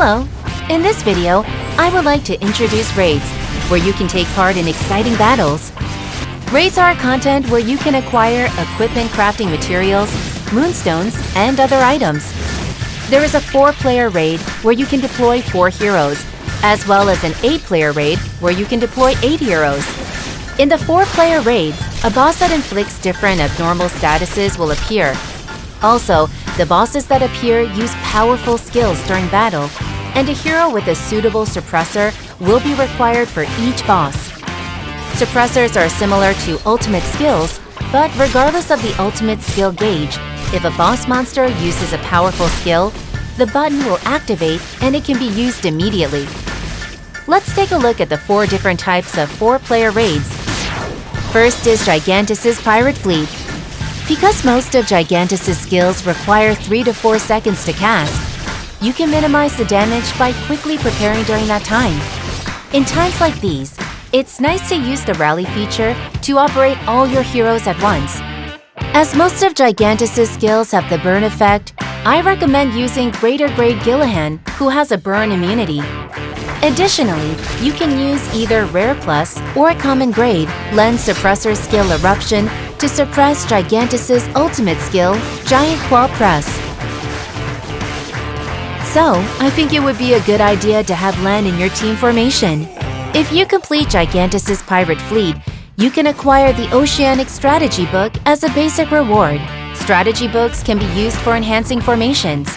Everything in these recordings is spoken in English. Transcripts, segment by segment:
Hello! In this video, I would like to introduce raids, where you can take part in exciting battles. Raids are content where you can acquire equipment crafting materials, moonstones, and other items. There is a 4-player raid where you can deploy 4 heroes, as well as an 8-player raid where you can deploy 8 heroes. In the 4-player raid, a boss that inflicts different abnormal statuses will appear. Also, the bosses that appear use powerful skills during battle, and a hero with a suitable suppressor will be required for each boss. Suppressors are similar to ultimate skills, but regardless of the ultimate skill gauge, if a boss monster uses a powerful skill, the button will activate and it can be used immediately. Let's take a look at the 4 different types of 4-player raids. First is Gigantus's Pirate Fleet. Because most of Gigantus's skills require 3 to 4 seconds to cast, you can minimize the damage by quickly preparing during that time. In times like these, it's nice to use the rally feature to operate all your heroes at once. As most of Gigantus's skills have the burn effect, I recommend using Greater Grade Gillahan, who has a burn immunity. Additionally, you can use either Rare Plus or Common Grade Lens Suppressor skill Eruption to suppress Gigantus's ultimate skill, Giant Claw Press. So, I think it would be a good idea to have Len in your team formation. If you complete Gigantus's Pirate Fleet, you can acquire the Oceanic Strategy Book as a basic reward. Strategy books can be used for enhancing formations.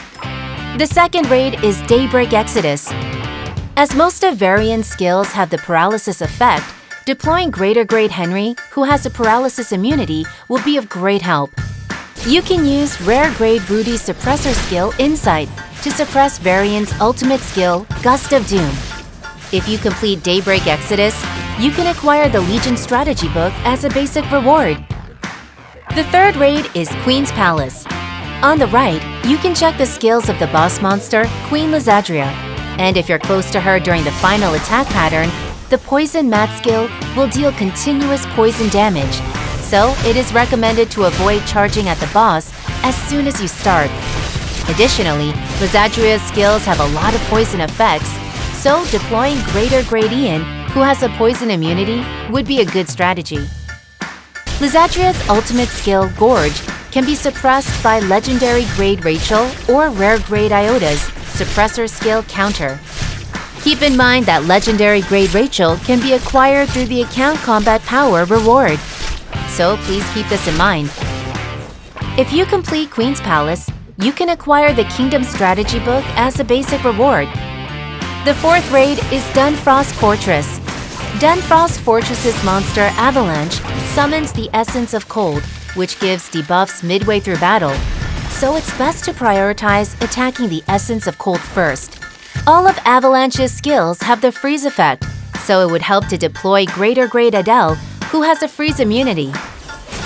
The second raid is Daybreak Exodus. As most of Varian's skills have the paralysis effect, deploying Greater Grade Henry, who has a paralysis immunity, will be of great help. You can use Rare Grade Rudy's suppressor skill Insight to suppress Varian's ultimate skill, Gust of Doom. If you complete Daybreak Exodus, you can acquire the Legion Strategy Book as a basic reward. The third raid is Queen's Palace. On the right, you can check the skills of the boss monster, Queen Lizadria, and if you're close to her during the final attack pattern, the Poison Mat skill will deal continuous poison damage, so it is recommended to avoid charging at the boss as soon as you start. Additionally, Lizadria's skills have a lot of poison effects, so deploying Greater Grade Ian, who has a poison immunity, would be a good strategy. Lizadria's ultimate skill, Gorge, can be suppressed by Legendary Grade Rachel or Rare Grade Iota's suppressor skill Counter. Keep in mind that Legendary Grade Rachel can be acquired through the Account Combat Power reward, so please keep this in mind. If you complete Queen's Palace, you can acquire the Kingdom Strategy Book as a basic reward. The fourth raid is Dunfrost Fortress. Dunfrost Fortress's monster Avalanche summons the Essence of Cold, which gives debuffs midway through battle, so it's best to prioritize attacking the Essence of Cold first. All of Avalanche's skills have the freeze effect, so it would help to deploy Greater Grade Adele, who has a freeze immunity.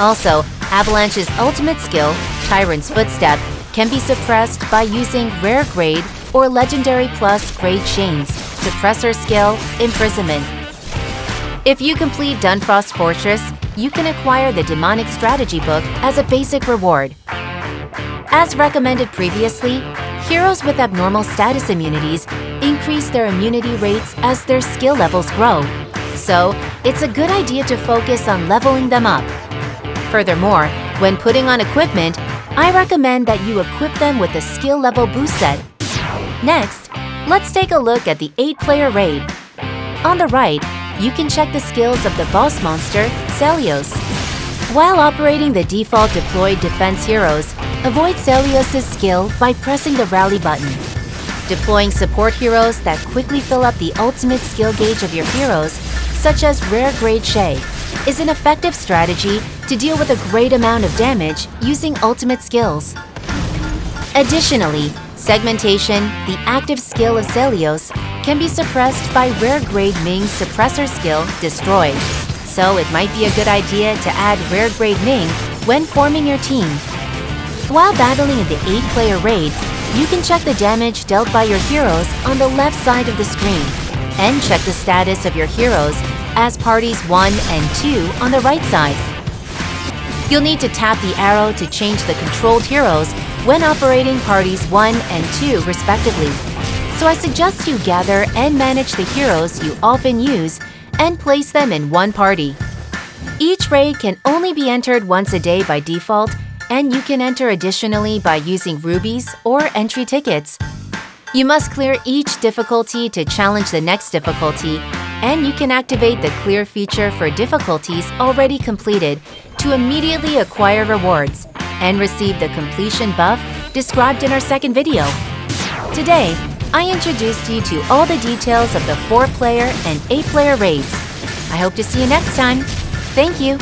Also, Avalanche's ultimate skill, Tyrant's Footstep, can be suppressed by using Rare Grade or Legendary Plus Grade Chains, suppressor skill, Imprisonment. If you complete Dunfrost Fortress, you can acquire the Demonic Strategy Book as a basic reward. As recommended previously, heroes with abnormal status immunities increase their immunity rates as their skill levels grow, so it's a good idea to focus on leveling them up. Furthermore, when putting on equipment, I recommend that you equip them with a skill level boost set. Next, let's take a look at the 8-player raid. On the right, you can check the skills of the boss monster, Celios. While operating the default deployed defense heroes, avoid Celios' skill by pressing the rally button. Deploying support heroes that quickly fill up the ultimate skill gauge of your heroes, such as Rare Grade Shay, is an effective strategy to deal with a great amount of damage using ultimate skills. Additionally, Segmentation, the active skill of Celios, can be suppressed by Rare Grade Ming's suppressor skill, Destroy, so it might be a good idea to add Rare Grade Ming when forming your team. While battling in the 8-player raid, you can check the damage dealt by your heroes on the left side of the screen, and check the status of your heroes as parties 1 and 2 on the right side. You'll need to tap the arrow to change the controlled heroes when operating parties 1 and 2 respectively, so I suggest you gather and manage the heroes you often use and place them in one party. Each raid can only be entered once a day by default, and you can enter additionally by using rubies or entry tickets. You must clear each difficulty to challenge the next difficulty, and you can activate the clear feature for difficulties already completed to immediately acquire rewards and receive the completion buff described in our second video. Today, I introduced you to all the details of the 4-player and 8-player raids. I hope to see you next time. Thank you.